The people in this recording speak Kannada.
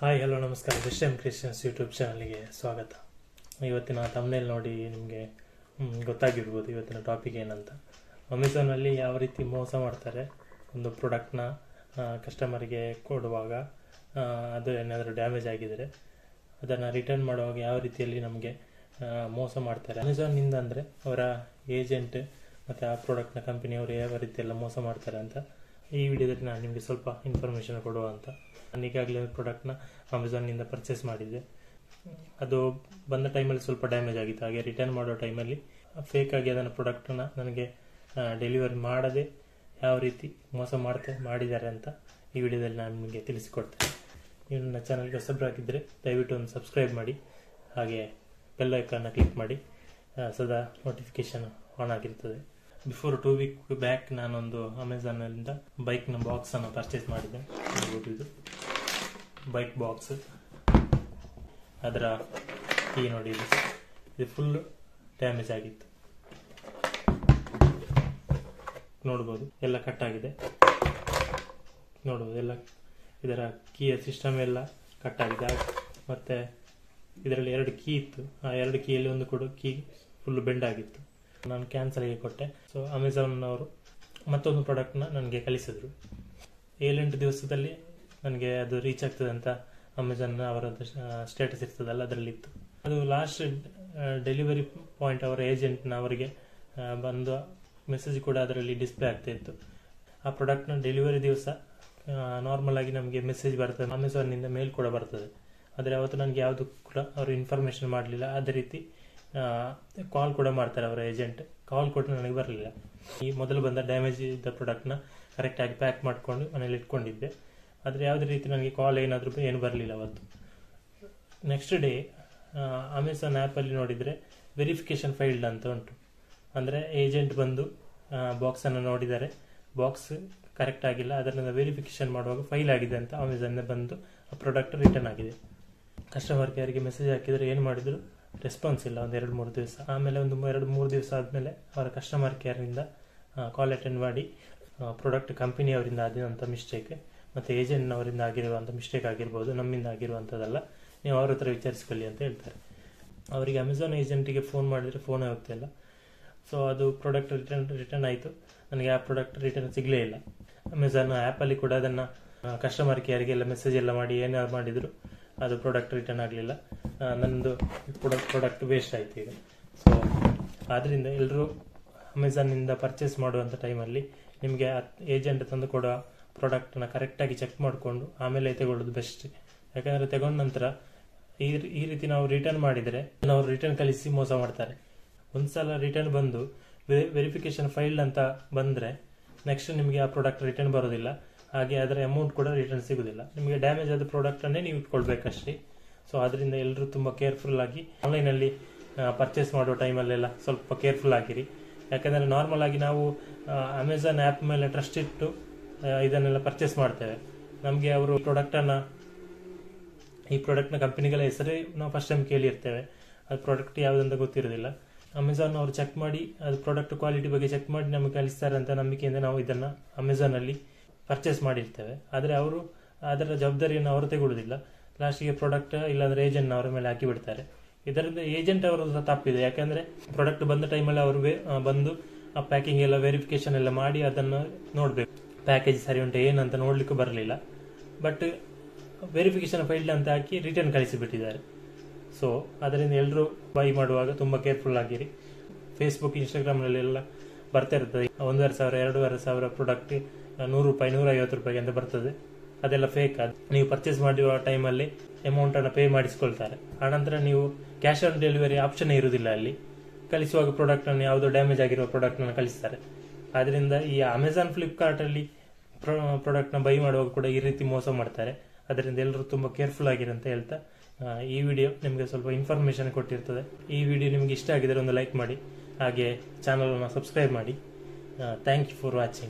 ಹಾಯ್ ಹಲೋ ನಮಸ್ಕಾರ. ಕ್ರಿಶ್ಚಿಯನ್ ಯೂಟ್ಯೂಬ್ ಚಾನಲ್ಗೆ ಸ್ವಾಗತ. ಇವತ್ತಿನ ತಮ್ನೇಲ್ ನೋಡಿ ನಿಮಗೆ ಗೊತ್ತಾಗಿರ್ಬೋದು ಇವತ್ತಿನ ಟಾಪಿಕ್ ಏನಂತ. ಅಮೆಝಾನಲ್ಲಿ ಯಾವ ರೀತಿ ಮೋಸ ಮಾಡ್ತಾರೆ, ಒಂದು ಪ್ರಾಡಕ್ಟ್ನ ಕಸ್ಟಮರ್ಗೆ ಕೊಡುವಾಗ ಅದು ಏನಾದರೂ ಡ್ಯಾಮೇಜ್ ಆಗಿದರೆ ಅದನ್ನು ರಿಟರ್ನ್ ಮಾಡುವಾಗ ಯಾವ ರೀತಿಯಲ್ಲಿ ನಮಗೆ ಮೋಸ ಮಾಡ್ತಾರೆ. ಅಮೆಝಾನ್ನಿಂದ ಅಂದರೆ ಅವರ ಏಜೆಂಟ್ ಮತ್ತು ಆ ಪ್ರಾಡಕ್ಟ್ನ ಕಂಪನಿಯವರು ಯಾವ ರೀತಿಯೆಲ್ಲ ಮೋಸ ಮಾಡ್ತಾರೆ ಅಂತ ಈ ವಿಡಿಯೋದಲ್ಲಿ ನಾನು ನಿಮಗೆ ಸ್ವಲ್ಪ ಇನ್ಫಾರ್ಮೇಷನ್ ಕೊಡುವ ಅಂತ. ನಾನು ಈಗಾಗಲೇ ಪ್ರಾಡಕ್ಟ್ನ ಅಮೆಝಾನ್ನಿಂದ ಪರ್ಚೇಸ್ ಮಾಡಿದ್ದೆ. ಅದು ಬಂದ ಟೈಮಲ್ಲಿ ಸ್ವಲ್ಪ ಡ್ಯಾಮೇಜ್ ಆಗಿತ್ತು. ಹಾಗೆ ರಿಟರ್ನ್ ಮಾಡೋ ಟೈಮಲ್ಲಿ ಫೇಕ್ ಆಗಿ ಅದನ್ನು ಪ್ರಾಡಕ್ಟನ್ನು ನನಗೆ ಡೆಲಿವರಿ ಮಾಡದೆ ಯಾವ ರೀತಿ ಮೋಸ ಮಾಡಿದ್ದಾರೆ ಅಂತ ಈ ವಿಡಿಯೋದಲ್ಲಿ ನಾನು ನಿಮಗೆ ತಿಳಿಸಿಕೊಡ್ತೇನೆ. ನೀವು ನನ್ನ ಚಾನಲ್ಗೆ ಹೊಸಬರಾಗಿದ್ದರೆ ದಯವಿಟ್ಟು ಒಂದು ಸಬ್ಸ್ಕ್ರೈಬ್ ಮಾಡಿ, ಹಾಗೆ ಬೆಲ್ ಐಕಾನ್ನ ಕ್ಲಿಕ್ ಮಾಡಿ, ಸದಾ ನೋಟಿಫಿಕೇಶನ್ ಆನ್ ಆಗಿರ್ತದೆ. ಬಿಫೋರ್ 2 ವೀಕ್ ಬ್ಯಾಕ್ ನಾನೊಂದು ಅಮೆಝಾನ್ನಿಂದ ಬೈಕ್ನ ಬಾಕ್ಸನ್ನು ಪರ್ಚೇಸ್ ಮಾಡಿದ್ದೆ. ಇದು ಬೈಕ್ ಬಾಕ್ಸ್, ಅದರ ಕೀ ನೋಡಿ, ಇದು ಫುಲ್ ಡ್ಯಾಮೇಜ್ ಆಗಿತ್ತು. ನೋಡ್ಬೋದು ಎಲ್ಲ ಕಟ್ ಆಗಿದೆ, ನೋಡ್ಬೋದು ಎಲ್ಲ ಇದರ ಕೀಯ ಸಿಸ್ಟಮ್ ಎಲ್ಲ ಕಟ್ ಆಗಿದೆ. ಮತ್ತೆ ಇದರಲ್ಲಿ 2 ಕೀ ಇತ್ತು, ಆ 2 ಕೀಯಲ್ಲಿ ಒಂದು ಕೂಡ ಕೀ ಫುಲ್ ಬೆಂಡ್ ಆಗಿತ್ತು. ನಾನು ಕ್ಯಾನ್ಸಲ್ಗೆ ಕೊಟ್ಟೆ. ಸೊ ಅಮೆಝಾನ್ ಅವರು ಮತ್ತೊಂದು ಪ್ರಾಡಕ್ಟ್ನ ನನಗೆ ಕಳಿಸಿದ್ರು. 7-8 ದಿವಸದಲ್ಲಿ ನನಗೆ ಅದು ರೀಚ್ ಆಗ್ತದೆ ಅಂತ ಅಮೆಝಾನ್ ಅವರದ್ದು ಸ್ಟೇಟಸ್ ಇರ್ತದಲ್ಲ, ಅದರಲ್ಲಿ ಇತ್ತು. ಅದು ಲಾಸ್ಟ್ ಡೆಲಿವರಿ ಪಾಯಿಂಟ್ ಅವರ ಏಜೆಂಟ್ನ ಅವರಿಗೆ ಬಂದು ಮೆಸೇಜ್ ಕೂಡ ಅದರಲ್ಲಿ ಡಿಸ್ಪ್ಲೇ ಆಗ್ತಾ ಇತ್ತು. ಆ ಪ್ರಾಡಕ್ಟ್ನ ಡೆಲಿವರಿ ದಿವಸ ನಾರ್ಮಲ್ ಆಗಿ ನಮಗೆ ಮೆಸೇಜ್ ಬರ್ತದೆ, ಅಮೆಝಾನ್ನಿಂದ ಮೇಲ್ ಕೂಡ ಬರ್ತದೆ. ಆದರೆ ಅವತ್ತು ನನಗೆ ಯಾವುದು ಕೂಡ ಅವರು ಇನ್ಫಾರ್ಮೇಶನ್ ಮಾಡಲಿಲ್ಲ. ಅದೇ ರೀತಿ ಕಾಲ್ ಕೂಡ ಮಾಡ್ತಾರೆ ಅವರ ಏಜೆಂಟ್, ಕಾಲ್ ಕೂಡ ನನಗೆ ಬರಲಿಲ್ಲ. ಈ ಮೊದಲು ಬಂದ ಡ್ಯಾಮೇಜ್ ಇದ್ದ ಪ್ರಾಡಕ್ಟ್ನ ಕರೆಕ್ಟಾಗಿ ಪ್ಯಾಕ್ ಮಾಡಿಕೊಂಡು ಮನೇಲಿ ಇಟ್ಕೊಂಡಿದ್ದೆ. ಆದರೆ ಯಾವುದೇ ರೀತಿ ನನಗೆ ಕಾಲ್ ಏನಾದರೂ ಏನು ಬರಲಿಲ್ಲ ಅವತ್ತು. ನೆಕ್ಸ್ಟ್ ಡೇ ಅಮೆಝಾನ್ ಆ್ಯಪಲ್ಲಿ ನೋಡಿದರೆ ವೆರಿಫಿಕೇಶನ್ ಫೈಲ್ಡ್ ಅಂತ ಉಂಟು. ಅಂದರೆ ಏಜೆಂಟ್ ಬಂದು ಬಾಕ್ಸನ್ನು ನೋಡಿದ್ದಾರೆ, ಬಾಕ್ಸ್ ಕರೆಕ್ಟ್ ಆಗಿಲ್ಲ, ಅದರಿಂದ ವೆರಿಫಿಕೇಶನ್ ಮಾಡುವಾಗ ಫೈಲ್ ಆಗಿದೆ ಅಂತ ಅಮೆಝಾನ್ ಬಂದು ಆ ಪ್ರಾಡಕ್ಟ್ ರಿಟರ್ನ್ ಆಗಿದೆ. ಕಸ್ಟಮರ್ ಕೇರ್ಗೆ ಮೆಸೇಜ್ ಹಾಕಿದರೆ ಏನು ಮಾಡಿದ್ರು ರೆಸ್ಪಾನ್ಸ್ ಇಲ್ಲ. ಒಂದು 2-3 ದಿವಸ ಆಮೇಲೆ, ಒಂದು 2-3 ದಿವಸ ಆದಮೇಲೆ ಅವರ ಕಸ್ಟಮರ್ ಕೇರ್ನಿಂದ ಕಾಲ್ ಅಟೆಂಡ್ ಮಾಡಿ ಪ್ರಾಡಕ್ಟ್ ಕಂಪನಿಯವರಿಂದ ಆಗಿರುವಂಥ ಮಿಸ್ಟೇಕ್ ಮತ್ತು ಏಜೆಂಟ್ನವರಿಂದ ಆಗಿರುವಂಥ ಮಿಸ್ಟೇಕ್ ಆಗಿರ್ಬೋದು, ನಮ್ಮಿಂದ ಆಗಿರುವಂಥದ್ದಲ್ಲ, ನೀವು ಅವ್ರ ಹತ್ರ ವಿಚಾರಿಸ್ಕೊಳ್ಳಿ ಅಂತ ಹೇಳ್ತಾರೆ. ಅವರಿಗೆ ಅಮೆಝಾನ್ ಏಜೆಂಟಿಗೆ ಫೋನ್ ಮಾಡಿದರೆ ಫೋನೇ ಹೋಗ್ತಿಲ್ಲ. ಸೊ ಅದು ಪ್ರಾಡಕ್ಟ್ ರಿಟರ್ನ್ ಆಯಿತು. ನನಗೆ ಆ ಪ್ರಾಡಕ್ಟ್ ರಿಟರ್ನ್ ಸಿಗಲೇ ಇಲ್ಲ. ಅಮೆಝಾನ್ ಆ್ಯಪಲ್ಲಿ ಕೂಡ ಅದನ್ನು ಕಸ್ಟಮರ್ ಕೇರ್ಗೆಲ್ಲ ಮೆಸೇಜ್ ಎಲ್ಲ ಮಾಡಿ ಏನಾದ್ರು ಮಾಡಿದ್ರು ಅದು ಪ್ರಾಡಕ್ಟ್ ರಿಟರ್ನ್ ಆಗಲಿಲ್ಲ. ನನ್ನದು ಪ್ರಾಡಕ್ಟ್ ವೇಸ್ಟ್ ಆಯಿತು ಈಗ. ಸೊ ಆದ್ದರಿಂದ ಎಲ್ಲರೂ ಅಮೆಝಾನ್ನಿಂದ ಪರ್ಚೇಸ್ ಮಾಡುವಂಥ ಟೈಮಲ್ಲಿ ನಿಮಗೆ ಏಜೆಂಟ್ ತಂದು ಕೊಡೋ ಪ್ರಾಡಕ್ಟನ್ನ ಕರೆಕ್ಟಾಗಿ ಚೆಕ್ ಮಾಡಿಕೊಂಡು ಆಮೇಲೆ ತಗೊಳ್ಳೋದು ಬೆಸ್ಟ್. ಯಾಕಂದರೆ ತಗೊಂಡ ನಂತರ ಈ ರೀತಿ ನಾವು ರಿಟರ್ನ್ ಮಾಡಿದರೆ ನಾವು ರಿಟರ್ನ್ ಕಳಿಸಿ ಮೋಸ ಮಾಡ್ತಾರೆ. ಒಂದ್ಸಲ ರಿಟರ್ನ್ ಬಂದು ವೆರಿಫಿಕೇಶನ್ ಫೈಲ್ ಅಂತ ಬಂದರೆ ನೆಕ್ಸ್ಟ್ ನಿಮಗೆ ಆ ಪ್ರಾಡಕ್ಟ್ ರಿಟರ್ನ್ ಬರೋದಿಲ್ಲ, ಹಾಗೆ ಅದರ ಅಮೌಂಟ್ ಕೂಡ ರಿಟರ್ನ್ ಸಿಗೋದಿಲ್ಲ. ನಿಮಗೆ ಡ್ಯಾಮೇಜ್ ಆದ ಪ್ರಾಡಕ್ಟನ್ನೇ ನೀವು ಇಟ್ಕೊಳ್ಬೇಕಷ್ಟೇ. ಸೊ ಅದರಿಂದ ಎಲ್ಲರೂ ತುಂಬ ಕೇರ್ಫುಲ್ ಆಗಿ ಆನ್ಲೈನಲ್ಲಿ ಪರ್ಚೇಸ್ ಮಾಡೋ ಟೈಮಲ್ಲೆಲ್ಲ ಸ್ವಲ್ಪ ಕೇರ್ಫುಲ್ ಆಗಿರಿ. ಯಾಕಂದರೆ ನಾರ್ಮಲ್ ಆಗಿ ನಾವು ಅಮೆಝಾನ್ ಆ್ಯಪ್ ಮೇಲೆ ಟ್ರಸ್ಟ್ ಇಟ್ಟು ಇದನ್ನೆಲ್ಲ ಪರ್ಚೇಸ್ ಮಾಡ್ತೇವೆ. ನಮಗೆ ಅವರು ಈ ಪ್ರಾಡಕ್ಟ್ನ ಕಂಪನಿಗಳ ಹೆಸರೇ ನಾವು ಫಸ್ಟ್ ಟೈಮ್ ಕೇಳಿರ್ತೇವೆ, ಅದು ಪ್ರಾಡಕ್ಟ್ ಯಾವುದಂತ ಗೊತ್ತಿರೋದಿಲ್ಲ. ಅಮೆಝಾನ್ ಅವರು ಚೆಕ್ ಮಾಡಿ ಅದು ಪ್ರಾಡಕ್ಟ್ ಕ್ವಾಲಿಟಿ ಬಗ್ಗೆ ಚೆಕ್ ಮಾಡಿ ನಮಗೆ ಕಳಿಸ್ತಾರೆ ಅಂತ ನಂಬಿಕೆಯಿಂದ ನಾವು ಇದನ್ನು ಅಮೆಝಾನಲ್ಲಿ ಪರ್ಚೇಸ್ ಮಾಡಿರ್ತೇವೆ. ಆದರೆ ಅವರು ಅದರ ಜವಾಬ್ದಾರಿಯನ್ನು ಅವರು ತೆಗೊಳ್ಳೋದಿಲ್ಲ. ಲಾಸ್ಟಿಗೆ ಪ್ರಾಡಕ್ಟ್ ಇಲ್ಲಾಂದ್ರೆ ಏಜೆಂಟ್ನ ಅವರ ಮೇಲೆ ಹಾಕಿ ಬಿಡ್ತಾರೆ. ಇದರಿಂದ ಏಜೆಂಟ್ ಅವರದ್ದು ತಪ್ಪಿದೆ. ಯಾಕಂದರೆ ಪ್ರಾಡಕ್ಟ್ ಬಂದ ಟೈಮಲ್ಲಿ ಅವರು ಬಂದು ಆ ಪ್ಯಾಕಿಂಗ್ ಎಲ್ಲ ವೆರಿಫಿಕೇಶನ್ ಎಲ್ಲ ಮಾಡಿ ಅದನ್ನು ನೋಡಬೇಕು, ಪ್ಯಾಕೇಜ್ ಸರಿ ಉಂಟು ಏನಂತ ನೋಡಲಿಕ್ಕೂ ಬರಲಿಲ್ಲ. ಬಟ್ ವೆರಿಫಿಕೇಶನ್ ಫೈಲ್ ಅಂತ ಹಾಕಿ ರಿಟರ್ನ್ ಕಳಿಸಿಬಿಟ್ಟಿದ್ದಾರೆ. ಸೊ ಅದರಿಂದ ಎಲ್ಲರೂ ಬೈ ಮಾಡುವಾಗ ತುಂಬ ಕೇರ್ಫುಲ್ ಆಗಿರಿ. ಫೇಸ್ಬುಕ್, ಇನ್ಸ್ಟಾಗ್ರಾಮ್ನಲ್ಲೆಲ್ಲ ಬರ್ತಾ ಇರ್ತದೆ 1,500-2,500 ಪ್ರಾಡಕ್ಟ್ ₹100, ₹150 ಅಂತ ಬರ್ತದೆ. ಅದೆಲ್ಲ ಫೇಕ್. ಅದು ನೀವು ಪರ್ಚೇಸ್ ಮಾಡುವ ಟೈಮಲ್ಲಿ ಅಮೌಂಟನ್ನು ಪೇ ಮಾಡಿಸ್ಕೊಳ್ತಾರೆ. ಆನಂತರ ನೀವು ಕ್ಯಾಶ್ ಆನ್ ಡೆಲಿವರಿ ಆಪ್ಷನ್ ಇರುವುದಿಲ್ಲ ಅಲ್ಲಿ. ಕಳಿಸುವಾಗ ಪ್ರಾಡಕ್ಟನ್ನು ಯಾವುದೋ ಡ್ಯಾಮೇಜ್ ಆಗಿರುವ ಪ್ರಾಡಕ್ಟನ್ನು ಕಳಿಸ್ತಾರೆ. ಆದ್ದರಿಂದ ಈ ಅಮೆಝಾನ್, ಫ್ಲಿಪ್ಕಾರ್ಟಲ್ಲಿ ಪ್ರಾಡಕ್ಟ್ನ ಬೈ ಮಾಡುವಾಗ ಕೂಡ ಈ ರೀತಿ ಮೋಸ ಮಾಡ್ತಾರೆ. ಅದರಿಂದ ಎಲ್ಲರೂ ತುಂಬ ಕೇರ್ಫುಲ್ ಆಗಿರಿ ಅಂತ ಹೇಳ್ತಾ ಈ ವಿಡಿಯೋ ನಿಮಗೆ ಸ್ವಲ್ಪ ಇನ್ಫಾರ್ಮೇಷನ್ ಕೊಟ್ಟಿರ್ತದೆ. ಈ ವಿಡಿಯೋ ನಿಮಗೆ ಇಷ್ಟ ಆಗಿದರೆ ಒಂದು ಲೈಕ್ ಮಾಡಿ, ಹಾಗೆ ಚಾನಲನ್ನು ಸಬ್ಸ್ಕ್ರೈಬ್ ಮಾಡಿ. Thank you for watching.